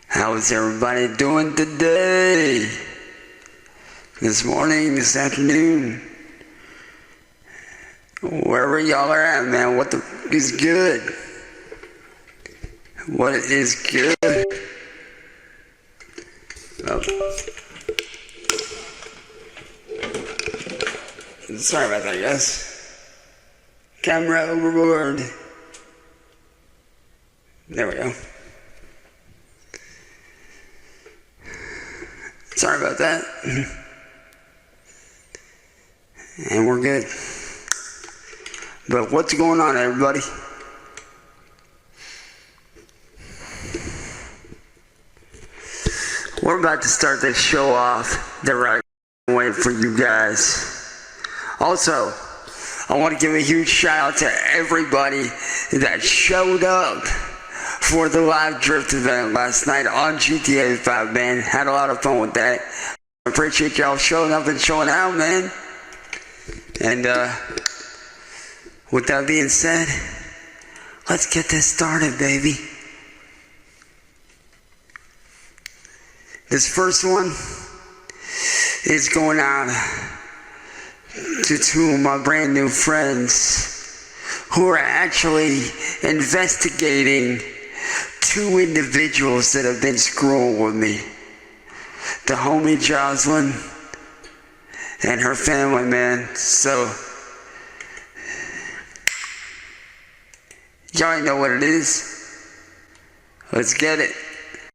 How is everybody doing today? This morning, this afternoon? Wherever y'all are at, man, what the f is good? What is good? Oh. Sorry about that, guys. Camera overboard. There we go. Sorry about that. And we're good. But what's going on, everybody? We're about to start this show off the right way for you guys. Also, I want to give a huge shout out to everybody that showed up for the live drift event last night on GTA 5, man. Had a lot of fun with that. I appreciate y'all showing up and showing out, man. And with that being said, let's get this started, baby. This first one is going out to two of my brand new friends who are actually investigating two individuals that have been screwing with me. The homie Jocelyn and her family, man. So, y'all already know what it is. Let's get it.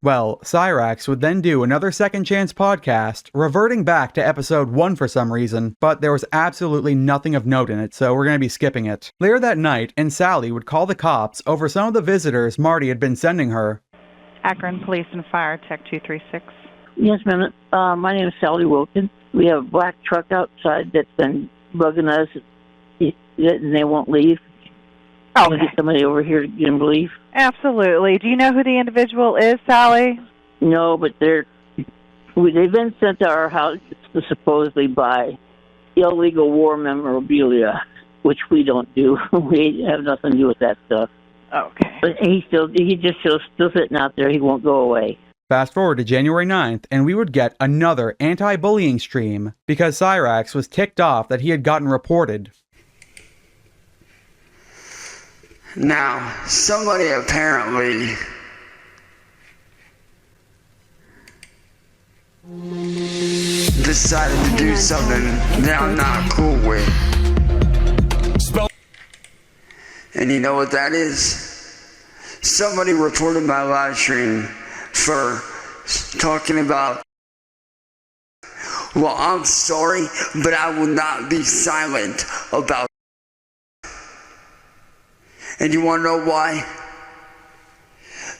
Well, Cyraxx would then do another Second Chance podcast, reverting back to episode 1 for some reason, but there was absolutely nothing of note in it, so we're going to be skipping it. Later that night, and Sally would call the cops over some of the visitors Marty had been sending her. Akron Police and Fire, Tech 236. Yes, ma'am. My name is Sally Wilkins. We have a black truck outside that's been bugging us, and they won't leave. Okay. We'll get somebody over here to get them to leave. Absolutely. Do you know who the individual is, Sally? No, but they've been sent to our house to supposedly buy illegal war memorabilia, which we don't do. We have nothing to do with that stuff. Okay. But he's still sitting out there. He won't go away. Fast forward to January 9th, and we would get another anti-bullying stream because Cyraxx was ticked off that he had gotten reported. Now, somebody apparently decided to do something that I'm not cool with. And you know what that is? Somebody reported my live stream for talking about, well, I'm sorry, but I will not be silent about. And you want to know why?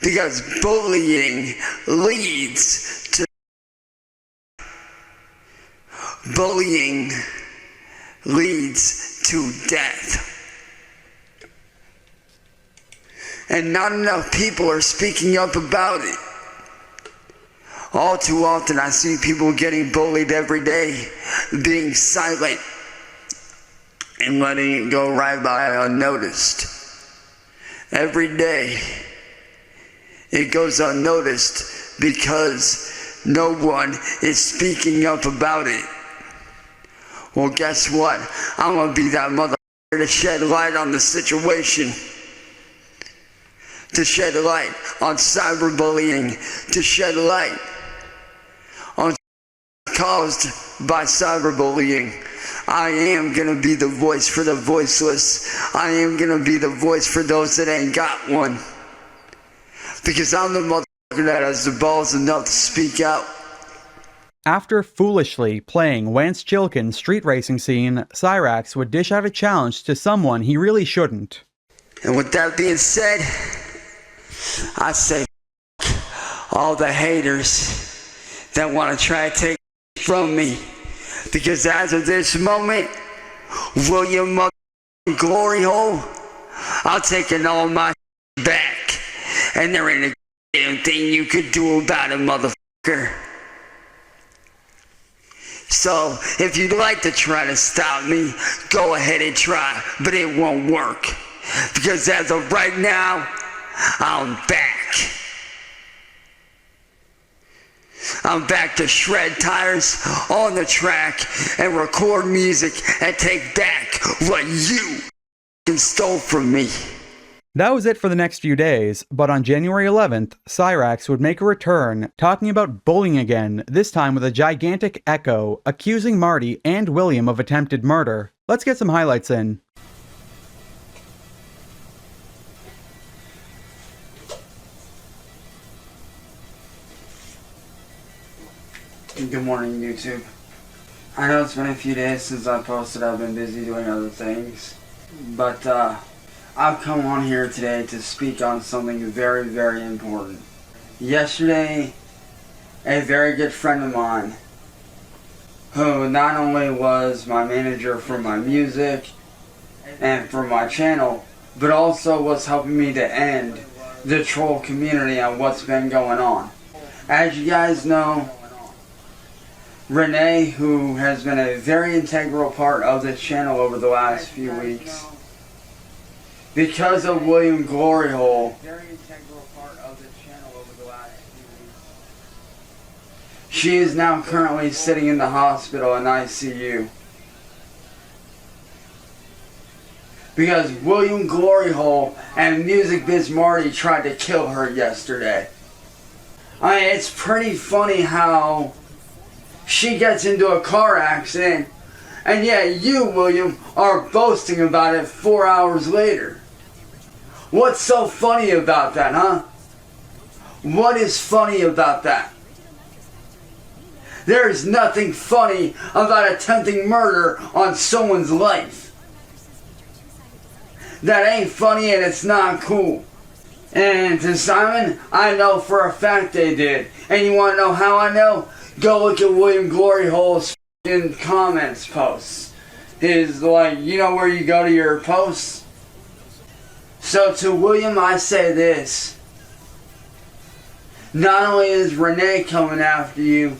Because bullying leads to death. And not enough people are speaking up about it. All too often I see people getting bullied every day, being silent and letting it go right by unnoticed. Every day it goes unnoticed because no one is speaking up about it. Well, guess what? I'm gonna be that motherfucker to shed light on the situation, to shed light on cyberbullying, to shed light on caused by cyberbullying. I am gonna be the voice for the voiceless. I am gonna be the voice for those that ain't got one. Because I'm the motherfucker that has the balls enough to speak out. After foolishly playing Lance Chilkin's street racing scene, Cyraxx would dish out a challenge to someone he really shouldn't. And with that being said, I say all the haters that want to try to take from me. Because as of this moment, William Glory Hole, I'll take it all my back. And there ain't a damn thing you could do about it, motherfucker. So, if you'd like to try to stop me, go ahead and try, but it won't work. Because as of right now, I'm back. I'm back to shred tires on the track and record music and take back what you stole from me. That was it for the next few days, but on January 11th, Cyraxx would make a return, talking about bullying again, this time with a gigantic echo, accusing Marty and William of attempted murder. Let's get some highlights in. Good morning, YouTube. I know it's been a few days since I posted. I've been busy doing other things. But, I've come on here today to speak on something very, very important. Yesterday, a very good friend of mine, who not only was my manager for my music and for my channel, but also was helping me to end the troll community on what's been going on. As you guys know, Renee, who has been a very integral part of this channel over the last few weeks, because of William Glory Hole, she is now currently sitting in the hospital in ICU. Because William Glory Hole and Music Biz Marty tried to kill her yesterday. I mean, it's pretty funny how she gets into a car accident, and yet you, William, are boasting about it 4 hours later. What's so funny about that, huh? What is funny about that? There is nothing funny about attempting murder on someone's life. That ain't funny and it's not cool. And to Simon, I know for a fact they did. And you want to know how I know? Go look at William Glory Hole's comments posts. His, you know where you go to your posts? So to William, I say this. Not only is Renee coming after you,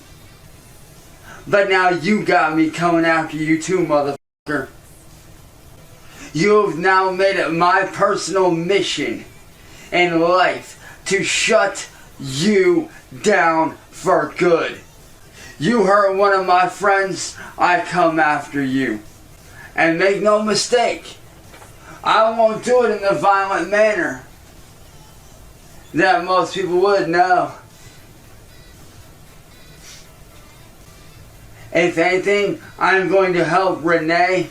but now you got me coming after you too, motherfucker. You have now made it my personal mission in life to shut you down for good. You hurt one of my friends, I come after you. And make no mistake, I won't do it in the violent manner that most people would know. If anything, I'm going to help Renee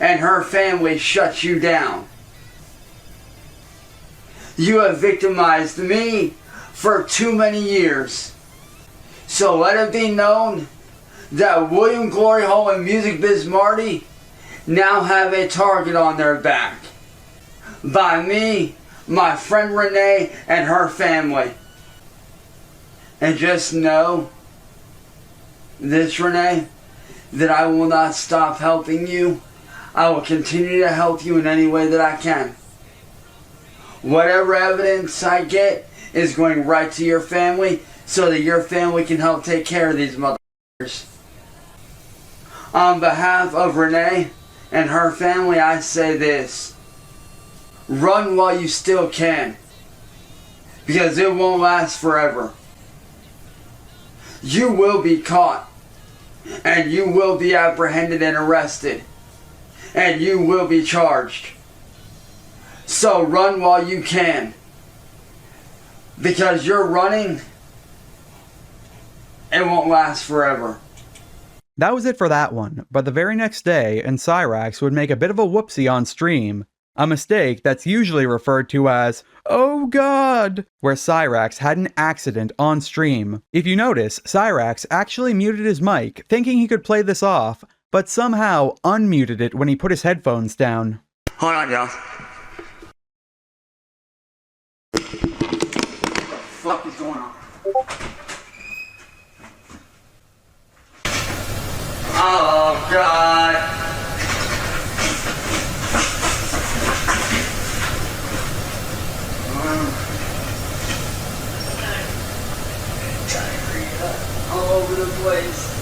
and her family shut you down. You have victimized me for too many years. So let it be known that William Glory Hole and Music Biz Marty now have a target on their back. By me, my friend Renee, and her family. And just know this, Renee, that I will not stop helping you. I will continue to help you in any way that I can. Whatever evidence I get is going right to your family so that your family can help take care of these motherfuckers. On behalf of Renee and her family, I say this. Run while you still can. Because it won't last forever. You will be caught. And you will be apprehended and arrested. And you will be charged. So run while you can. Because you're running, it won't last forever. That was it for that one, but the very next day, and Cyraxx would make a bit of a whoopsie on stream. A mistake that's usually referred to as, "Oh God," where Cyraxx had an accident on stream. If you notice, Cyraxx actually muted his mic, thinking he could play this off, but somehow unmuted it when he put his headphones down. Hold on, y'all. What the fuck is going on? Oh, God. All over the place.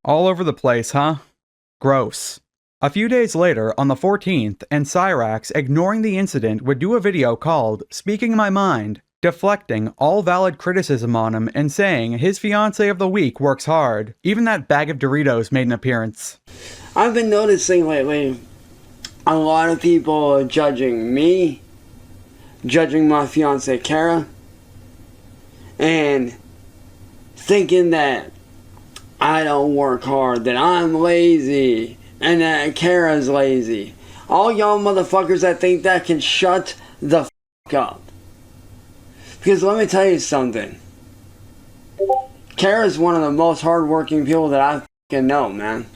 All over the place, huh? Gross. A few days later, on the 14th, and Cyraxx, ignoring the incident, would do a video called Speaking My Mind, deflecting all valid criticism on him and saying his fiancé of the week works hard. Even that bag of Doritos made an appearance. I've been noticing lately a lot of people judging me, judging my fiancée Kara, and thinking that I don't work hard, that I'm lazy, and that Kara's lazy. All y'all motherfuckers that think that can shut the fuck up. Because let me tell you something. Kara's one of the most hardworking people that I fucking know, man.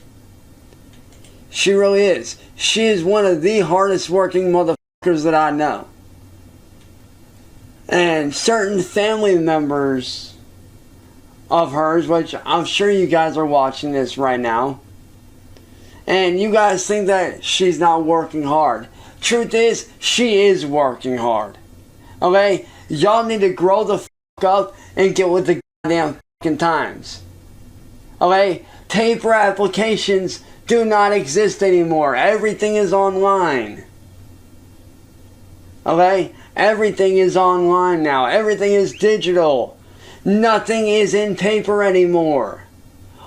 She really is. She is one of the hardest working motherfuckers that I know. And certain family members of hers, which I'm sure you guys are watching this right now, and you guys think that she's not working hard. Truth is, she is working hard. Okay? Y'all need to grow the fuck up and get with the goddamn fucking times. Okay? Paper applications do not exist anymore. Everything is online. Okay? Everything is online now. Everything is digital. Nothing is in paper anymore.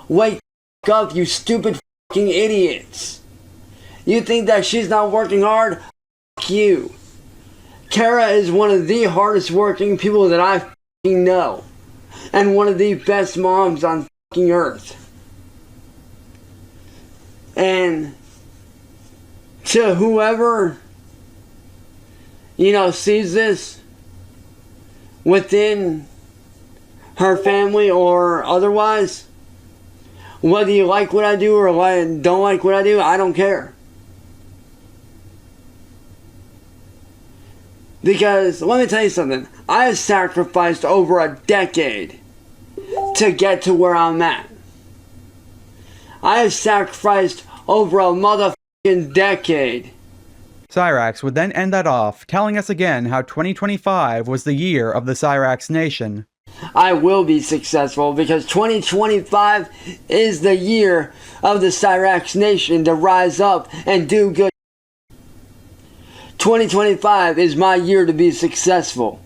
Wake up, you stupid fucking idiots. You think that she's not working hard? Fuck you. Kara is one of the hardest working people that I fucking know. And one of the best moms on fucking earth. And to whoever, sees this within her family or otherwise, whether you like what I do or don't like what I do, I don't care. Because, let me tell you something, I have sacrificed over a decade to get to where I'm at. I have sacrificed over a motherfucking decade. Cyraxx would then end that off, telling us again how 2025 was the year of the Cyraxx Nation. I will be successful because 2025 is the year of the Cyraxx Nation to rise up and do good. 2025 is my year to be successful.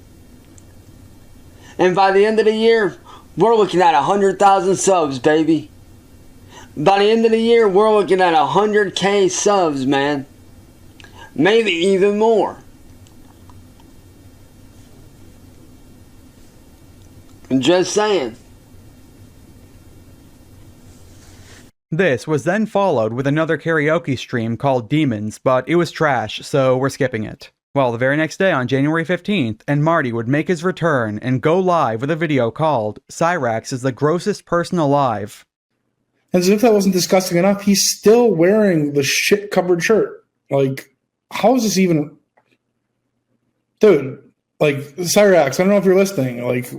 And by the end of the year, we're looking at 100,000 subs, baby. By the end of the year, we're looking at 100K subs, man. Maybe even more. I'm just saying. This was then followed with another karaoke stream called Demons, but it was trash, so we're skipping it. Well, the very next day on January 15th, and Marty would make his return and go live with a video called Cyraxx is the grossest person alive. As if that wasn't disgusting enough, he's still wearing the shit-covered shirt. Like, how is this even... Dude, like, Cyraxx, I don't know if you're listening. Like,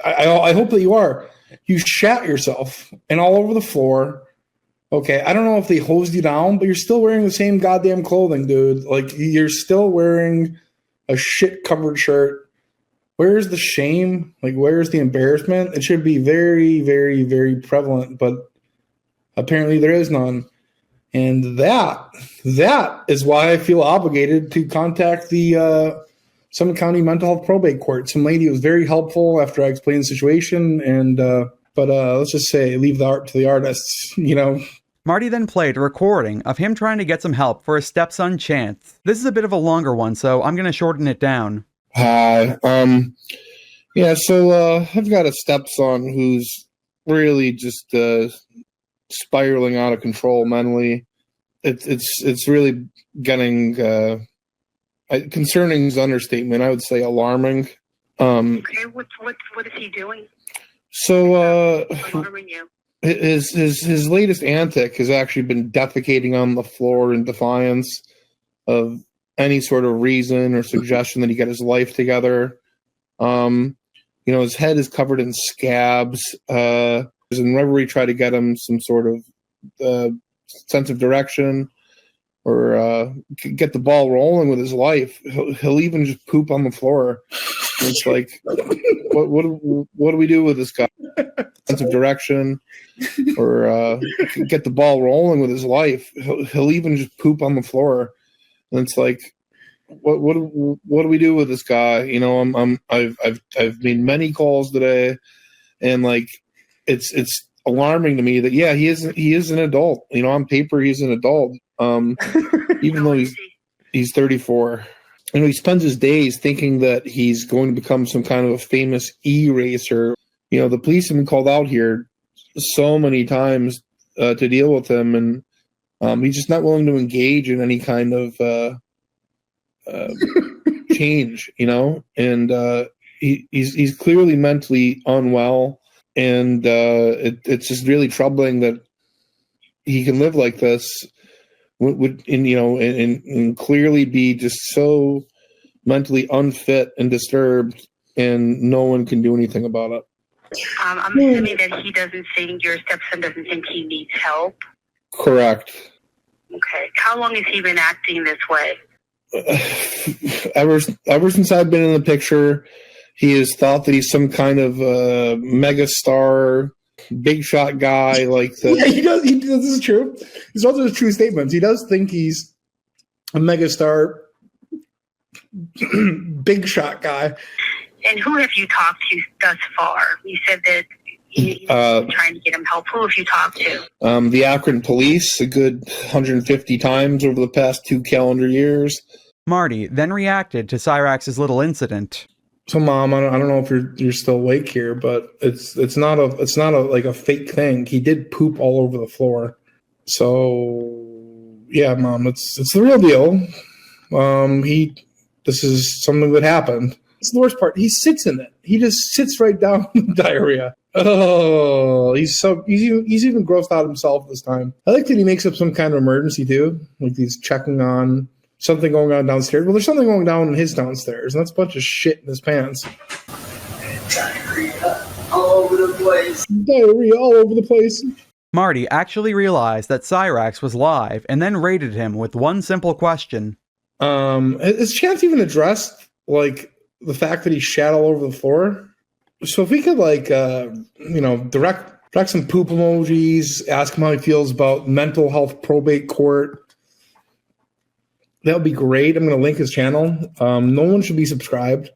I hope that you are. You shat yourself and all over the floor. Okay, I don't know if they hosed you down, but you're still wearing the same goddamn clothing, dude. Like, you're still wearing a shit-covered shirt. Where's the shame? Like, where's the embarrassment? It should be very, very, very prevalent, but apparently there is none. And that is why I feel obligated to contact the Summit County Mental Health Probate Court. Some lady was very helpful after I explained the situation, and but let's just say leave the art to the artists, Marty then played a recording of him trying to get some help for his stepson Chance. This is a bit of a longer one, so I'm going to shorten it down. Hi. Yeah, so I've got a stepson who's really just spiraling out of control mentally. It's really getting concerning is understatement. I would say alarming. Okay, what is he doing? So Alarming you? his latest antic has actually been defecating on the floor in defiance of any sort of reason or suggestion that he get his life together. His head is covered in scabs. And whenever we try to get him some sort of sense of direction or get the ball rolling with his life, he'll even just poop on the floor. And it's like, what do we do with this guy? Sense of direction or get the ball rolling with his life, he'll even just poop on the floor. And it's like, what do we do with this guy? I've made many calls today, and like it's alarming to me that he is an adult. On paper he's an adult. Even though he's 34. He spends his days thinking that he's going to become some kind of a famous e-racer. The police have been called out here so many times to deal with him, and he's just not willing to engage in any kind of change, and he's clearly mentally unwell, and it's just really troubling that he can live like this, and clearly be just so mentally unfit and disturbed, and no one can do anything about it. I'm assuming that he doesn't think, your stepson doesn't think he needs help. Correct. Okay. How long has he been acting this way? Ever since I've been in the picture, he has thought that he's some kind of mega star, big shot guy like that. Yeah, he does. This is true. These are also true statements. He does think he's a mega star, big shot guy. And who have you talked to thus far? You said that you're trying to get him help. Who have you talked to? The Akron police, a good 150 times over the past 2 calendar years. Marty then reacted to Cyraxx's little incident. So, Mom, I don't know if you're still awake here, but it's not a fake thing. He did poop all over the floor. So, yeah, Mom, it's the real deal. This is something that happened. It's the worst part. He sits in it. He just sits right down in the diarrhea. Oh, he's even grossed out himself this time. I like that he makes up some kind of emergency too. Like he's checking on something going on downstairs. Well, there's something going down in his downstairs, and that's a bunch of shit in his pants. Diarrhea all over the place. Diarrhea all over the place. Marty actually realized that Cyraxx was live and then raided him with one simple question. Is Chance even addressed, like, the fact that he shat all over the floor? So if we could, like, direct some poop emojis, ask him how he feels about mental health probate court, that would be great. I'm going to link his channel. No one should be subscribed.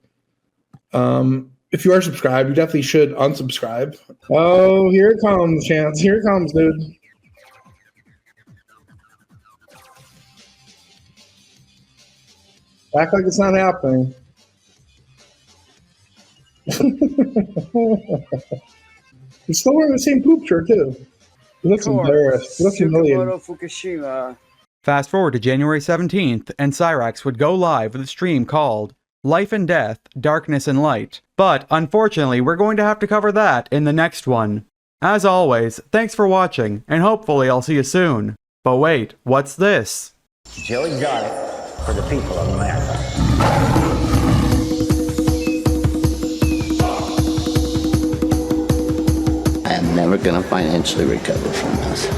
If you are subscribed, you definitely should unsubscribe. Oh, here it comes, Chance. Here it comes, dude. Act like it's not happening. He's still wearing the same poop shirt, too. He looks embarrassed. He looks humiliated. Fast forward to January 17th, and Cyraxx would go live with a stream called Life and Death, Darkness and Light. But, unfortunately, we're going to have to cover that in the next one. As always, thanks for watching, and hopefully I'll see you soon. But wait, what's this? Joe Exotic for the people of America. I am never going to financially recover from this.